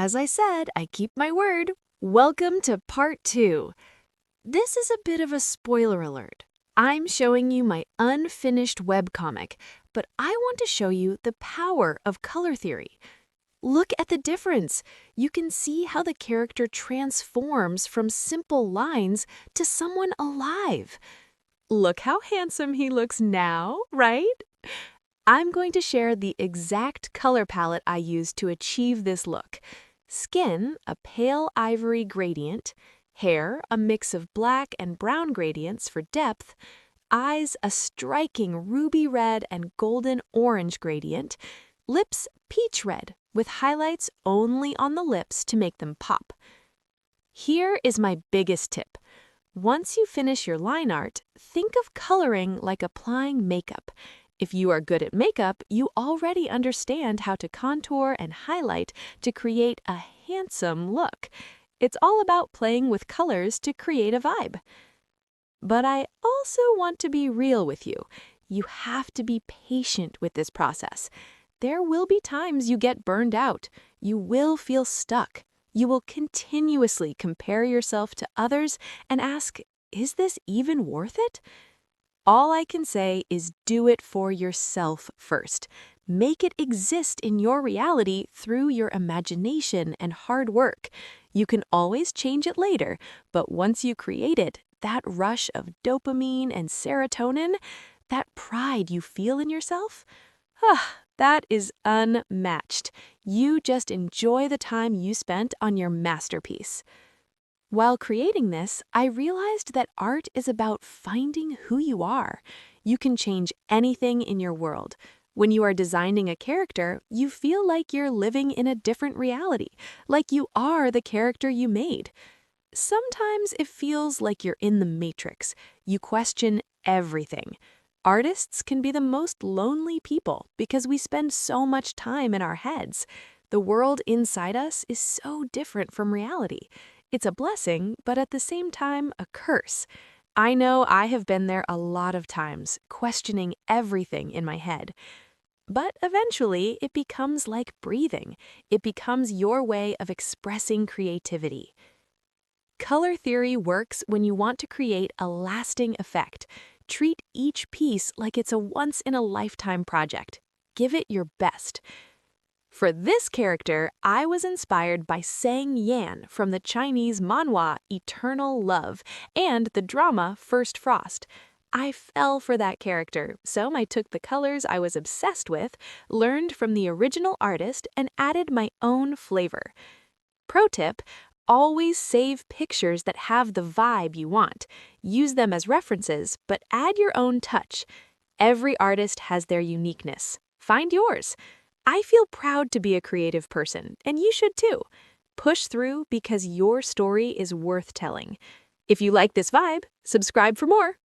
as I said, I keep my word. Welcome to part 2. This is a bit of a spoiler alert. I'm showing you my unfinished webcomic, but I want to show you the power of color theory. Look at the difference. You can see how the character transforms from simple lines to someone alive. Look how handsome he looks now, right? I'm going to share the exact color palette I used to achieve this look. Skin, a pale ivory gradient. Hair, a mix of black and brown gradients for depth. Eyes, a striking ruby red and golden orange gradient. Lips, peach red, with highlights only on the lips to make them pop. Here is my biggest tip. Once you finish your line art, think of coloring like applying makeup. If you are good at makeup, you already understand how to contour and highlight to create a handsome look. It's all about playing with colors to create a vibe. But I also want to be real with you. You have to be patient with this process. There will be times you get burned out. You will feel stuck. You will continuously compare yourself to others and ask, is this even worth it? All I can say is do it for yourself first. Make it exist in your reality through your imagination and hard work. You can always change it later, but once you create it, that rush of dopamine and serotonin, that pride you feel in yourself, that is unmatched. You just enjoy the time you spent on your masterpiece. While creating this, I realized that art is about finding who you are. You can change anything in your world. When you are designing a character, you feel like you're living in a different reality, like you are the character you made. Sometimes it feels like you're in the Matrix. You question everything. Artists can be the most lonely people because we spend so much time in our heads. The world inside us is so different from reality. It's a blessing, but at the same time, a curse. I know I have been there a lot of times, questioning everything in my head. But eventually, it becomes like breathing. It becomes your way of expressing creativity. Color theory works when you want to create a lasting effect. Treat each piece like it's a once-in-a-lifetime project. Give it your best. For this character, I was inspired by Sang Yan from the Chinese manhwa Eternal Love and the drama First Frost. I fell for that character, so I took the colors I was obsessed with, learned from the original artist, and added my own flavor. Pro tip: always save pictures that have the vibe you want. Use them as references, but add your own touch. Every artist has their uniqueness. Find yours. I feel proud to be a creative person, and you should too. Push through because your story is worth telling. If you like this vibe, subscribe for more.